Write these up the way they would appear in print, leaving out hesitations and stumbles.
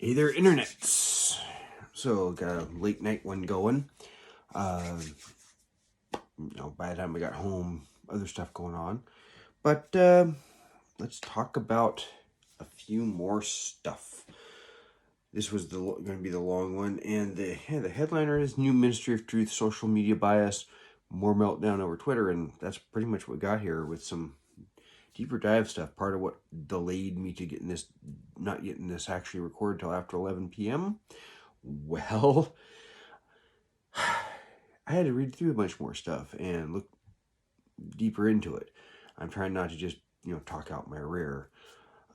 Hey there, internets. So, got a late night one going. By the time I got home, other stuff going on. But let's talk about a few more stuff. This was going to be the long one, and the headliner is New Ministry of Truth, Social Media Bias, More Meltdown over Twitter, and that's pretty much what we got here with some deeper dive stuff. Part of what delayed me to not getting this actually recorded till after 11 p.m. Well, I had to read through a bunch more stuff and look deeper into it. I'm trying not to just, talk out my rear.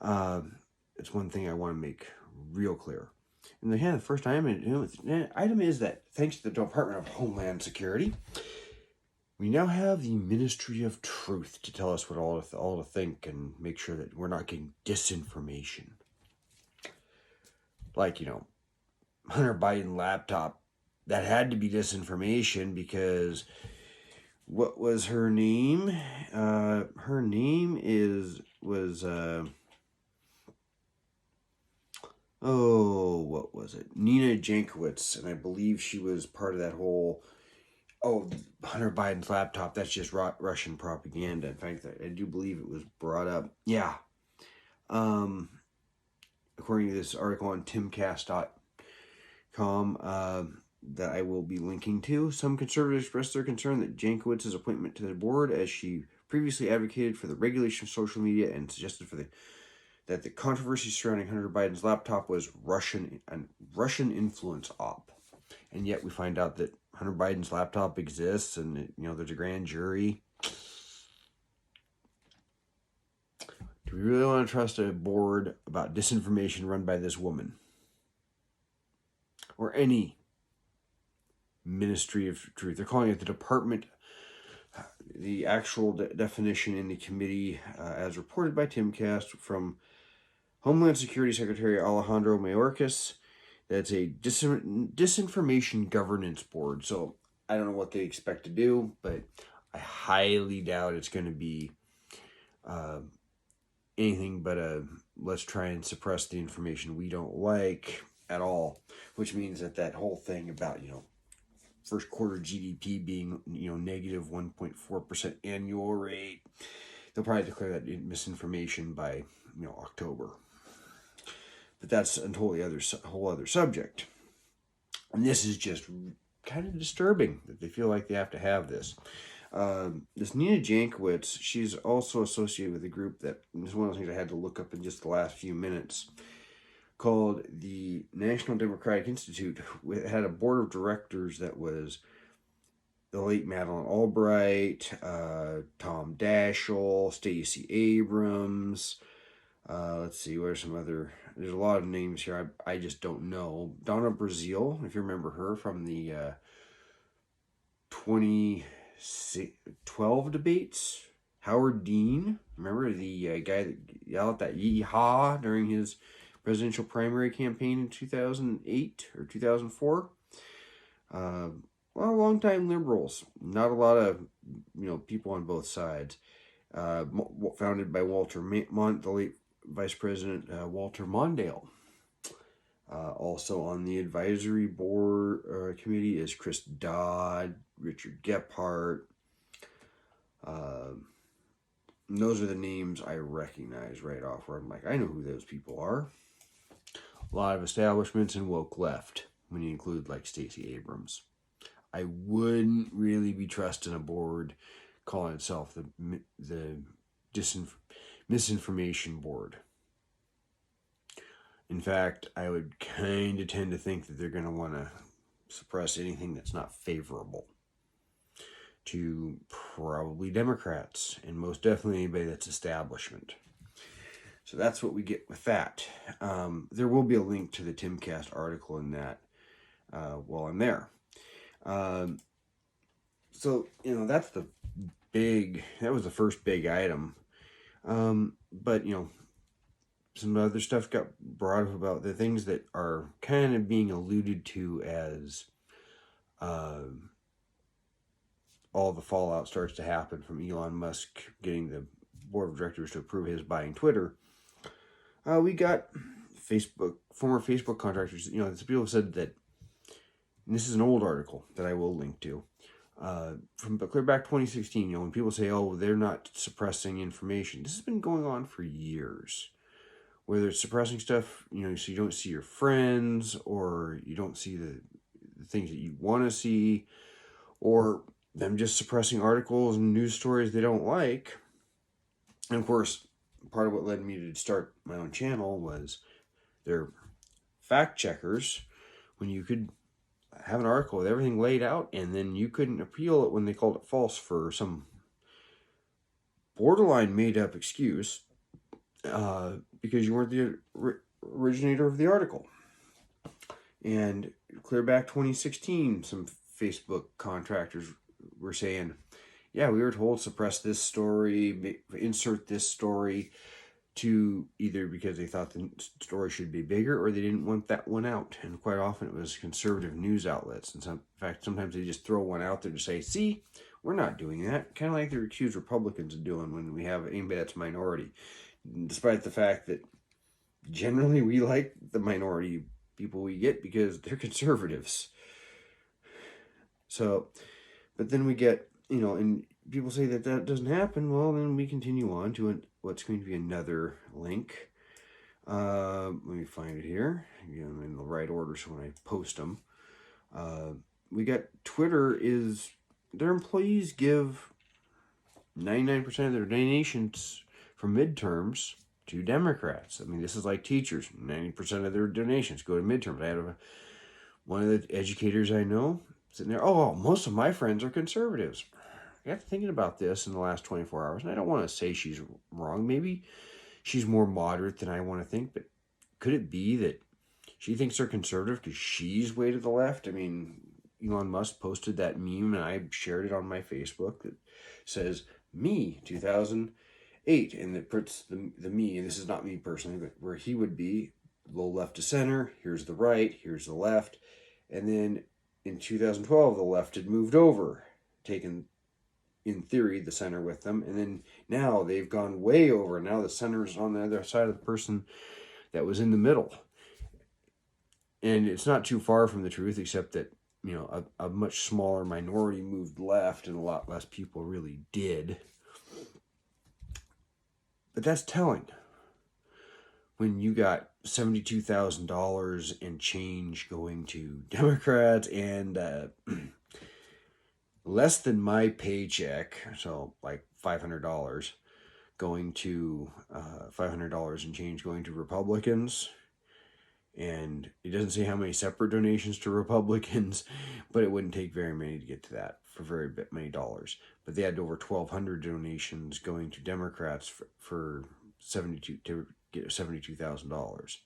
It's one thing I want to make real clear. And the first item is that thanks to the Department of Homeland Security, we now have the Ministry of Truth to tell us what all to think and make sure that we're not getting disinformation. Like, Hunter Biden laptop, that had to be disinformation because what was her name? Her name what was it? Nina Jankowicz, and I believe she was part of that whole, Hunter Biden's laptop, that's just Russian propaganda. In fact, I do believe it was brought up. Yeah. According to this article on timcast.com, that I will be linking to, some conservatives expressed their concern that Jankowicz's appointment to the board, as she previously advocated for the regulation of social media and suggested that the controversy surrounding Hunter Biden's laptop was Russian influence op. And yet we find out that Hunter Biden's laptop exists and, there's a grand jury. Do we really want to trust a board about disinformation run by this woman? Or any Ministry of Truth? They're calling it the Department. The actual definition in the committee, as reported by Timcast from Homeland Security Secretary Alejandro Mayorkas, that's a disinformation governance board. So I don't know what they expect to do, but I highly doubt it's going to be anything but let's try and suppress the information we don't like at all, which means that whole thing about, first quarter GDP being, negative 1.4% annual rate, they'll probably declare that misinformation by, October. But that's a whole other subject. And this is just kind of disturbing that they feel like they have to have this. This Nina Jankowicz, she's also associated with a group that, this is one of the things I had to look up in just the last few minutes, called the National Democratic Institute. It had a board of directors that was the late Madeleine Albright, Tom Daschle, Stacey Abrams. Let's see, what are some other... There's a lot of names here I just don't know. Donna Brazile, if you remember her from the 2012 debates. Howard Dean, remember the guy that yelled at that yeehaw during his presidential primary campaign in 2008 or 2004. Long-time liberals. Not a lot of, people on both sides. Founded by Walter Mont, the late Vice President Walter Mondale. Also on the advisory board committee is Chris Dodd, Richard Gephardt. Those are the names I recognize right off, where I'm like, I know who those people are. A lot of establishments and woke left, when you include like Stacey Abrams. I wouldn't really be trusting a board calling itself the misinformation board. In fact, I would kind of tend to think that they're going to want to suppress anything that's not favorable to probably Democrats, and most definitely anybody that's establishment. So that's what we get with that. There will be a link to the Timcast article in that while I'm there. So, that's that was the first big item. But, some other stuff got brought up about the things that are kind of being alluded to as all the fallout starts to happen from Elon Musk getting the board of directors to approve his buying Twitter. We got former Facebook contractors, some people said that, and this is an old article that I will link to, from clear back 2016, when people say, oh, they're not suppressing information, this has been going on for years. Whether it's suppressing stuff, so you don't see your friends, or you don't see the things that you want to see, or them just suppressing articles and news stories they don't like. And of course, part of what led me to start my own channel was they're fact checkers, when you could have an article with everything laid out, and then you couldn't appeal it when they called it false for some borderline made-up excuse, because you weren't the originator of the article. And clear back 2016, some Facebook contractors were saying, yeah, we were told suppress this story, insert this story, to either because they thought the story should be bigger, or they didn't want that one out. And quite often it was conservative news outlets. And in fact, sometimes they just throw one out there to say, see, we're not doing that. Kind of like they're accused Republicans of doing when we have anybody that's minority. Despite the fact that generally we like the minority people we get because they're conservatives. So, but then we get, and people say that doesn't happen. Well, then we continue on to what's going to be another link. Let me find it here. I'm in the right order so when I post them. We got Twitter their employees give 99% of their donations for midterms to Democrats. I mean, this is like teachers. 90% of their donations go to midterms. I had one of the educators I know sitting there, oh, most of my friends are conservatives. I got thinking about this in the last 24 hours, and I don't want to say she's wrong. Maybe she's more moderate than I want to think, but could it be that she thinks they're conservative because she's way to the left? I mean, Elon Musk posted that meme, and I shared it on my Facebook that says, me, 2008, and it puts the me, and this is not me personally, but where he would be, low left to center, here's the right, here's the left, and then in 2012, the left had moved over, taken, in theory, the center with them, and then now they've gone way over. Now the center is on the other side of the person that was in the middle. And it's not too far from the truth, except that, a much smaller minority moved left and a lot less people really did. But that's telling. When you got $72,000 and change going to Democrats, and less than my paycheck, so like $500 going to $500 and change going to Republicans, and it doesn't say how many separate donations to Republicans, but it wouldn't take very many to get to that for very many dollars. But they had over 1,200 donations going to Democrats for $72,000.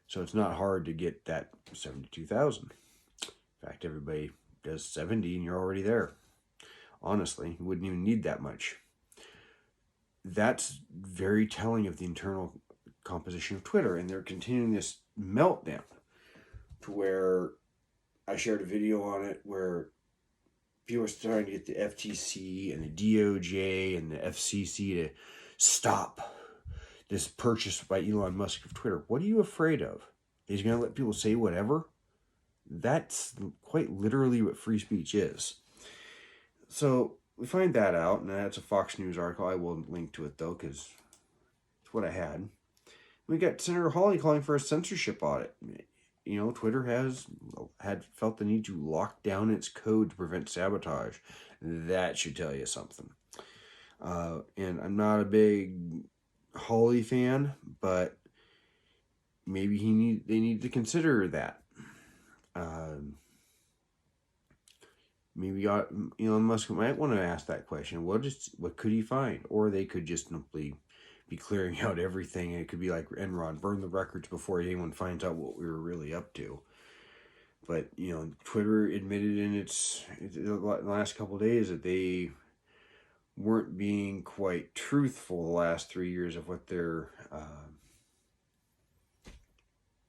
So it's not hard to get that $72,000. In fact, everybody does 70 and you're already there. Honestly, you wouldn't even need that much. That's very telling of the internal composition of Twitter, and they're continuing this meltdown to where I shared a video on it where people are starting to get the FTC and the DOJ and the FCC to stop this purchase by Elon Musk of Twitter. What are you afraid of? He's going to let people say whatever? That's quite literally what free speech is. So we find that out, and that's a Fox News article. I will link to it, though, because it's what I had. We got Senator Hawley calling for a censorship audit. Twitter had felt the need to lock down its code to prevent sabotage. That should tell you something. And I'm not a big Hawley fan, but maybe they need to consider that. Maybe Elon Musk might want to ask that question. What could he find? Or they could just simply be clearing out everything. It could be like Enron, burn the records before anyone finds out what we were really up to. But, Twitter admitted in the last couple of days that they weren't being quite truthful the last 3 years of what their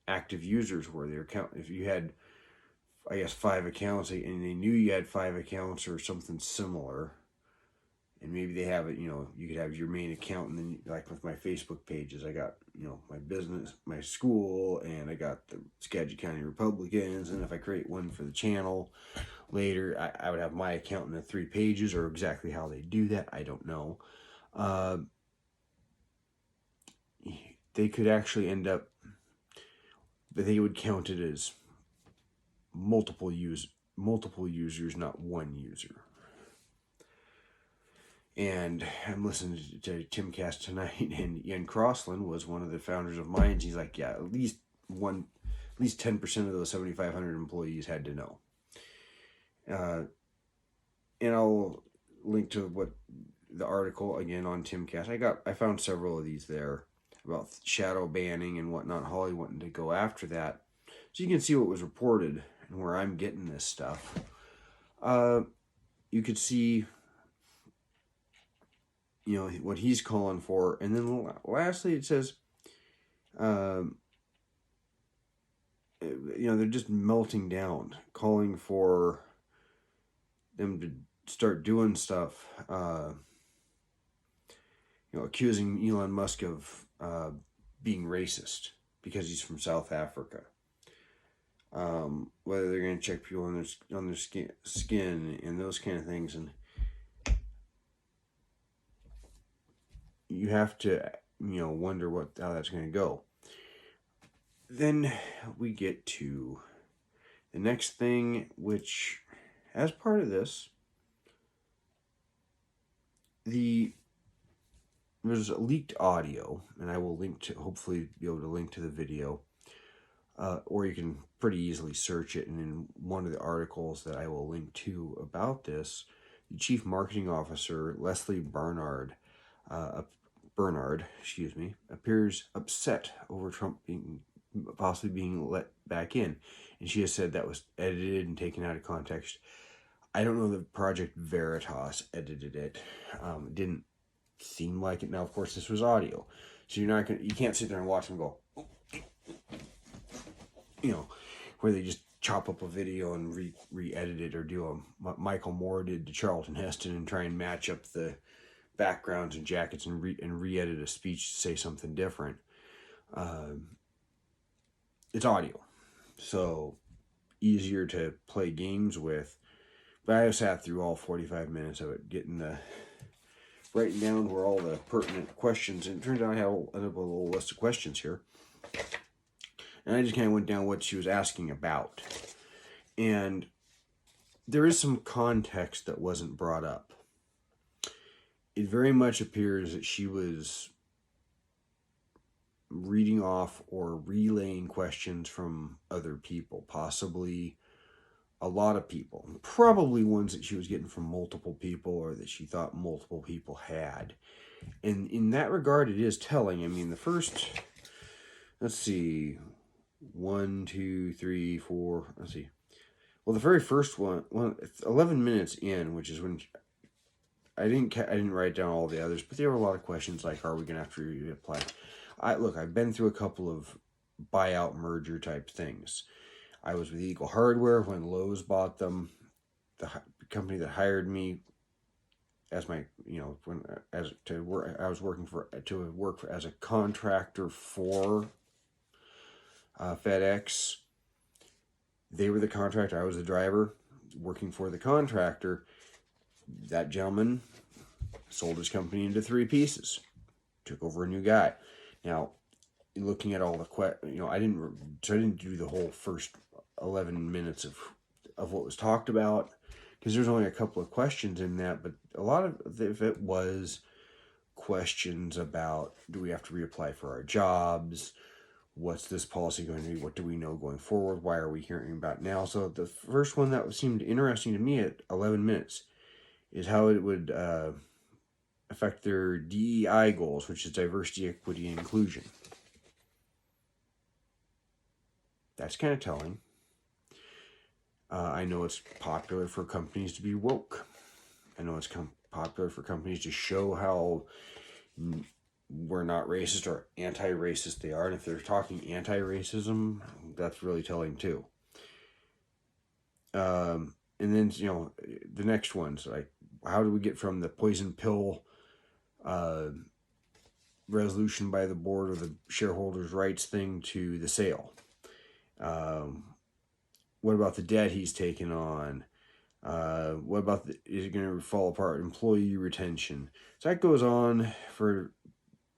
active users were. Their account, if you had, I guess, 5 accounts, and they knew you had 5 accounts or something similar, And maybe they have it, you could have your main account, and then like with my Facebook pages, I got, my business, my school, and I got the Skagit County Republicans. And if I create one for the channel later, I would have my account in the 3 pages, or exactly how they do that, I don't know. They could actually end up, but they would count it as multiple users, not one user. And I'm listening to Timcast tonight, and Ian Crossland was one of the founders of Minds. He's like, yeah, at least 10% of those 7,500 employees had to know. And I'll link to what the article again on Timcast. I found several of these there about shadow banning and whatnot. Holly wanting to go after that, so you can see what was reported and where I'm getting this stuff. You could see, what he's calling for. And then lastly, it says, they're just melting down, calling for them to start doing stuff, accusing Elon Musk of being racist because he's from South Africa. Whether they're going to check people on their skin and those kind of things. And you have to, wonder how that's going to go. Then we get to the next thing, which, as part of this, there's a leaked audio, and I will hopefully be able to link to the video, or you can pretty easily search it. And in one of the articles that I will link to about this, the Chief Marketing Officer, Leslie Bernard, appears upset over Trump possibly being let back in. And she has said that was edited and taken out of context. I don't know that Project Veritas edited it. It didn't seem like it. Now, of course, this was audio, so you can't sit there and watch them go, where they just chop up a video and re-edit it, or do what Michael Moore did to Charlton Heston and try and match up the backgrounds and jackets and re-edit a speech to say something different. It's audio, so easier to play games with. But I sat through all 45 minutes of it, writing down where all the pertinent questions, and it turned out I had a little list of questions here. And I just kind of went down what she was asking about. And there is some context that wasn't brought up. It very much appears that she was reading off or relaying questions from other people, possibly a lot of people, probably ones that she was getting from multiple people, or that she thought multiple people had. And in that regard, it is telling. I mean, the first, let's see, 1, 2, 3, 4, let's see. Well, the very first one, it's 11 minutes in, which is when I didn't write down all the others, but there were a lot of questions like, are we going to have to reapply? I've been through a couple of buyout merger type things. I was with Eagle Hardware when Lowe's bought them. The company that hired me as my, I was working as a contractor for FedEx. They were the contractor. I was the driver working for the contractor. That gentleman sold his company into 3 pieces, took over a new guy. Now, looking at all the I didn't do the whole first 11 minutes of what was talked about, because there's only a couple of questions in that, but a lot of it was questions about, do we have to reapply for our jobs? What's this policy going to be? What do we know going forward? Why are we hearing about it now? So the first one that seemed interesting to me at 11 minutes is how it would affect their DEI goals, which is diversity, equity, and inclusion. That's kind of telling. I know it's popular for companies to be woke. I know it's popular for companies to show how we're not racist or anti-racist they are. And if they're talking anti-racism, that's really telling too. And then, the next one's like, how do we get from the poison pill resolution by the board or the shareholders' rights thing to the sale? What about the debt he's taken on? What about is it going to fall apart? Employee retention. So that goes on for,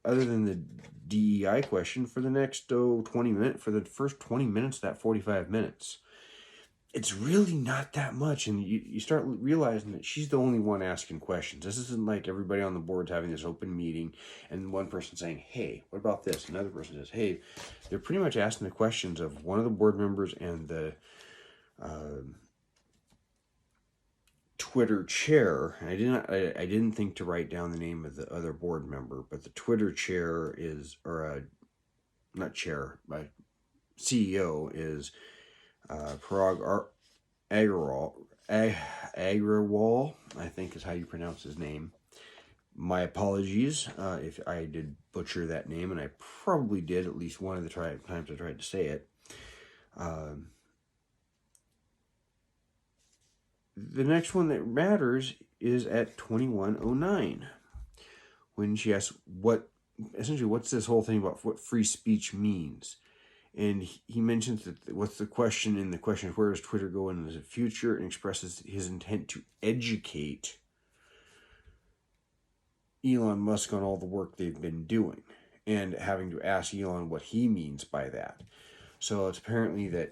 other than the DEI question, for the next 20 minutes, for the first 20 minutes of that 45 minutes. It's really not that much, and you start realizing that she's the only one asking questions. This isn't like everybody on the board's having this open meeting and one person saying, hey, what about this? Another person says, hey. They're pretty much asking the questions of one of the board members and the Twitter chair. I didn't think to write down the name of the other board member, but the Twitter chair is, or not chair, but CEO is Parag Agrawal, I think is how you pronounce his name. My apologies if I did butcher that name, and I probably did at least one of the times I tried to say it. The next one that matters is at 21:09, when she asks what's this whole thing about what free speech means. And he mentions that what's the question in the question, where does Twitter go in the future, and expresses his intent to educate Elon Musk on all the work they've been doing, and having to ask Elon what he means by that. So it's apparently that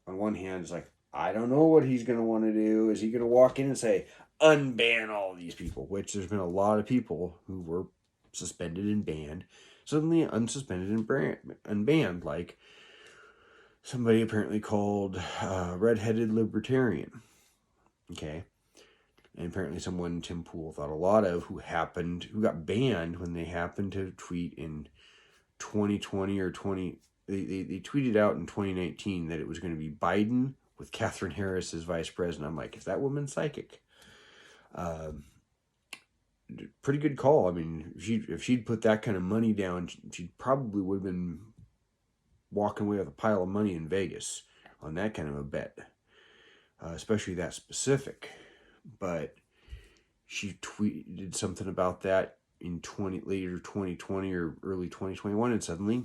on one hand, it's like, I don't know what he's going to want to do. Is he going to walk in and say, unban all these people? Which there's been a lot of people who were suspended and banned, suddenly unsuspended and unbanned, like somebody apparently called redheaded libertarian. Okay. And apparently someone Tim Pool thought a lot of, who got banned when they happened to tweet in 2020 or 20. They tweeted out in 2019 that it was going to be Biden with Catherine Harris as vice president. I'm like, is that woman psychic? Pretty good call. I mean, if she'd put that kind of money down, she probably would have been walking away with a pile of money in Vegas on that kind of a bet, especially that specific. But she tweeted something about that in later 2020 or early 2021, and suddenly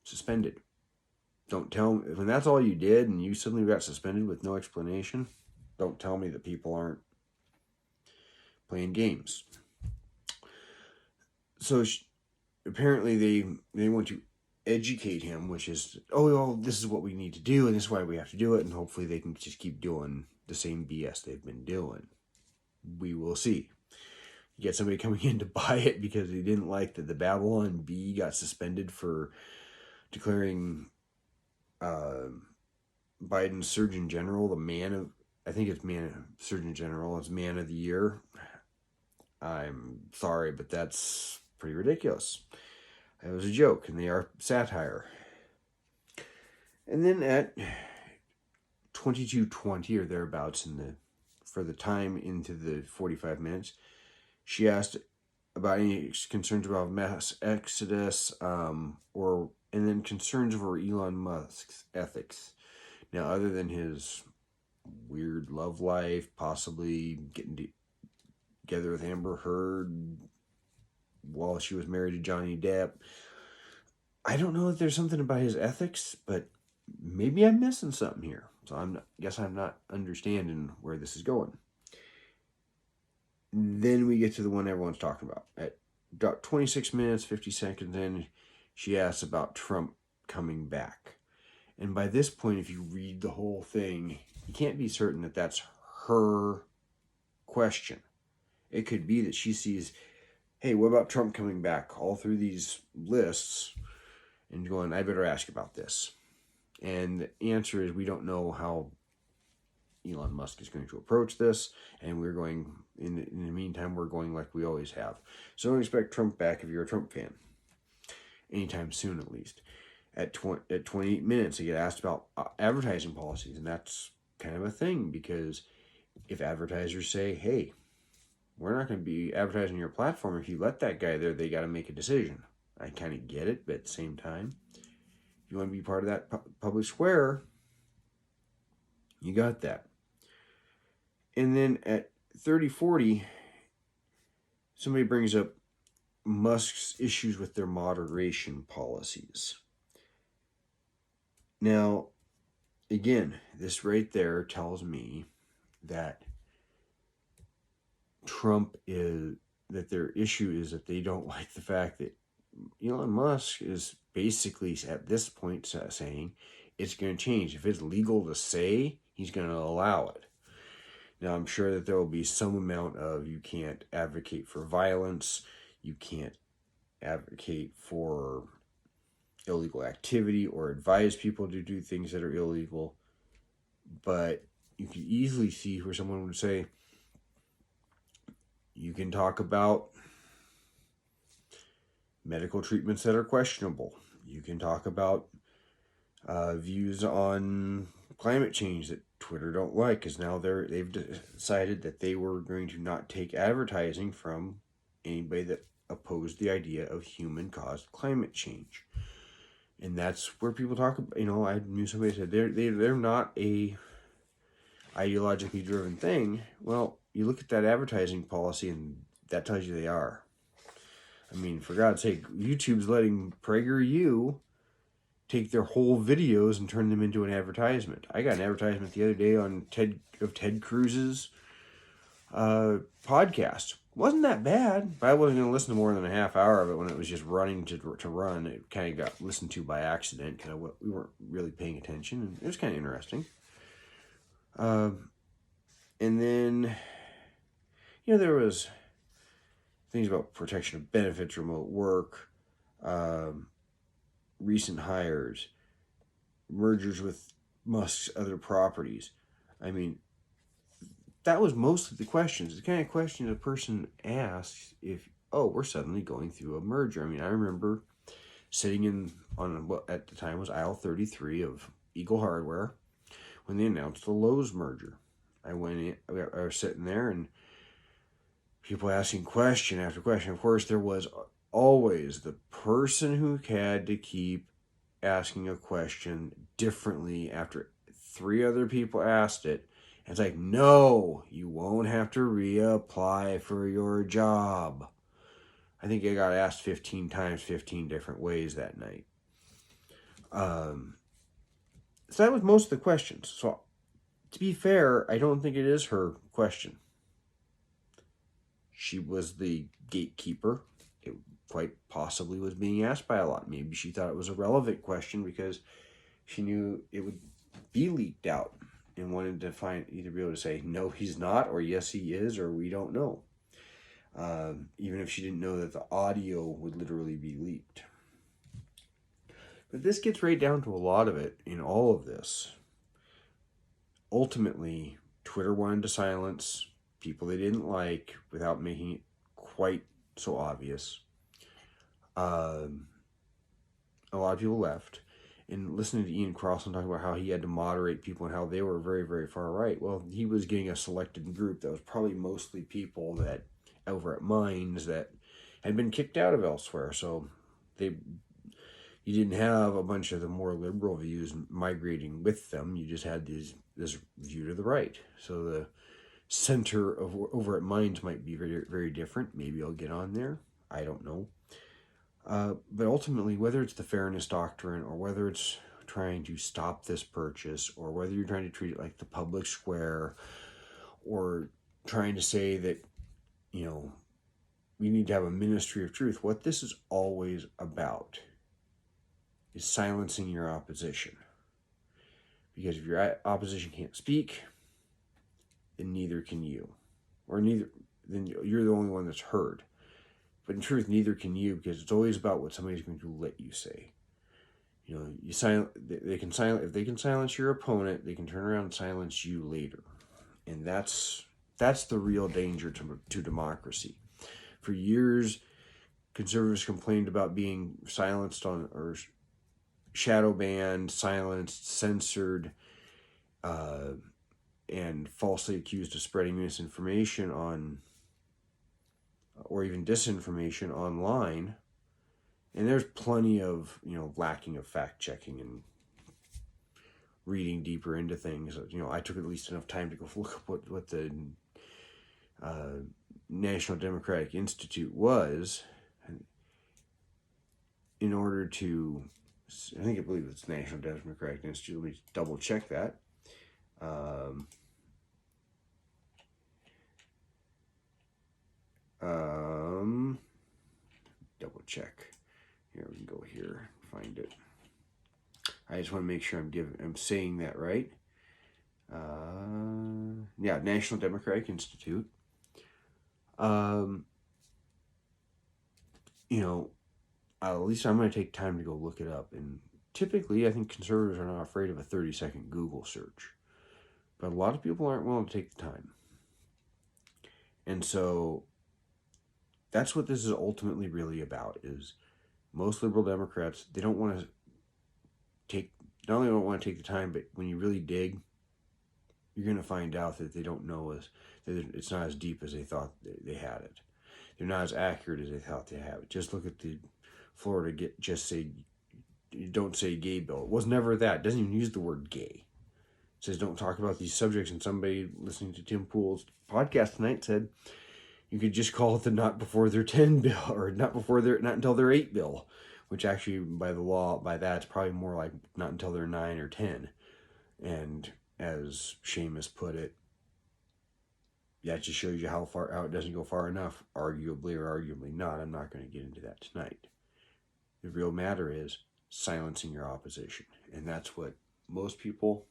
suspended. Don't tell me, when that's all you did and you suddenly got suspended with no explanation, don't tell me that people aren't playing games. So apparently they want to educate him, which is, well, this is what we need to do, and this is why we have to do it, and hopefully they can just keep doing the same BS they've been doing. We will see. You get somebody coming in to buy it because they didn't like that the Babylon Bee got suspended for declaring Biden's Surgeon General Surgeon General as Man of the Year. I'm sorry, but that's pretty ridiculous. It was a joke, and they are satire. And then at 22:20 or thereabouts for the time into the 45 minutes, she asked about any concerns about mass exodus, and then concerns over Elon Musk's ethics. Now, other than his weird love life, possibly getting together with Amber Heard while she was married to Johnny Depp, I don't know if there's something about his ethics, but maybe I'm missing something here. So I guess I'm not understanding where this is going. Then we get to the one everyone's talking about. At 26 minutes, 50 seconds in, she asks about Trump coming back. And by this point, if you read the whole thing, you can't be certain that that's her question. It could be that she sees, hey, what about Trump coming back? All through these lists, and going, I better ask about this. And the answer is, we don't know how Elon Musk is going to approach this, and we're going, in the meantime, we're going like we always have. So don't expect Trump back if you're a Trump fan. Anytime soon, at least. At 28 minutes, they get asked about advertising policies, and that's kind of a thing, because if advertisers say, hey, we're not going to be advertising your platform if you let that guy there, they got to make a decision. I kind of get it, but at the same time, if you want to be part of that public square, you got that. And then at 3040, somebody brings up Musk's issues with their moderation policies. Now, again, this right there tells me that that their issue is that they don't like the fact that Elon Musk is basically at this point saying it's going to change. If it's legal to say, he's going to allow it. Now, I'm sure that there will be some amount of you can't advocate for violence, you can't advocate for illegal activity or advise people to do things that are illegal, but you can easily see where someone would say, you can talk about medical treatments that are questionable. You can talk about views on climate change that Twitter don't like, because now they've decided that they were going to not take advertising from anybody that opposed the idea of human-caused climate change. And that's where people talk about, I knew somebody said they're not a ideologically driven thing. Well, you look at that advertising policy and that tells you they are. I mean, for God's sake, YouTube's letting PragerU take their whole videos and turn them into an advertisement. I got an advertisement the other day on Ted Cruz's podcast. Wasn't that bad, but I wasn't going to listen to more than a half hour of it when it was just running to run. It kind of got listened to by accident because we weren't really paying attention, and it was kind of interesting. And then, there was things about protection of benefits, remote work, recent hires, mergers with Musk's other properties. I mean, that was most of the questions. The kind of question a person asks if, we're suddenly going through a merger. I mean, I remember sitting on what at the time was aisle 33 of Eagle Hardware when they announced the Lowe's merger. I went in, I was sitting there and people asking question after question. Of course, there was always the person who had to keep asking a question differently after 3 other people asked it. And it's like, no, you won't have to reapply for your job. I think I got asked 15 times, 15 different ways that night. So that was most of the questions. So to be fair, I don't think it is her question. She was the gatekeeper. It quite possibly was being asked by a lot. Maybe she thought it was a relevant question because she knew it would be leaked out and wanted to either be able to say, no, he's not, or yes, he is, or we don't know. Even if she didn't know that the audio would literally be leaked. But this gets right down to a lot of it in all of this. Ultimately, Twitter wanted to silence people they didn't like without making it quite so obvious. A lot of people left. And listening to Ian Crossland talk about how he had to moderate people and how they were very, very far right. Well, he was getting a selected group that was probably mostly people that over at Minds that had been kicked out of elsewhere. So you didn't have a bunch of the more liberal views migrating with them. You just had this view to the right. So the center over at Minds might be very, very different. Maybe I'll get on there. I don't know. But ultimately, whether it's the fairness doctrine or whether it's trying to stop this purchase or whether you're trying to treat it like the public square or trying to say that, we need to have a ministry of truth, what this is always about is silencing your opposition. Because if your opposition can't speak, then neither can you. Then you're the only one that's heard. But in truth, neither can you, because it's always about what somebody's going to let you say. If they can silence your opponent, they can turn around and silence you later. And that's the real danger to democracy. For years, conservatives complained about being silenced or shadow banned, silenced, censored, and falsely accused of spreading misinformation or even disinformation online. And there's plenty of, lacking of fact checking and reading deeper into things. I took at least enough time to go look up what the National Democratic Institute was, in order to, I believe it's National Democratic Institute. Let me double check that. Double check. Here, we can go here, find it. I just want to make sure I'm saying that right. Yeah, National Democratic Institute. You know, at least I'm going to take time to go look it up. And typically, I think conservatives are not afraid of a 30-second Google search. But a lot of people aren't willing to take the time. And so that's what this is ultimately really about, is most liberal Democrats, they don't want to not only don't want to take the time, but when you really dig, you're going to find out that they don't know that it's not as deep as they thought they had it. They're not as accurate as they thought they have it. Just look at the Florida don't say gay bill. It was never that. It doesn't even use the word gay. It says don't talk about these subjects. And somebody listening to Tim Pool's podcast tonight said you could just call it the not before they're 10 bill, or not until they're 8 bill, which actually by the law, by that, it's probably more like not until they're 9 or 10. And as Seamus put it, that just shows you how it doesn't go far enough, arguably or arguably not. I'm not going to get into that tonight. The real matter is silencing your opposition. And that's what most people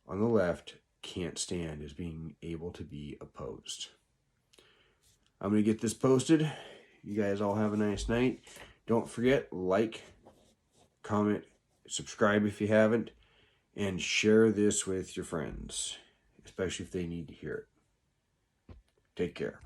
on the left can't stand, is being able to be opposed. I'm going to get this posted. You guys all have a nice night. Don't forget, like, comment, subscribe if you haven't, and share this with your friends, especially if they need to hear it. Take care.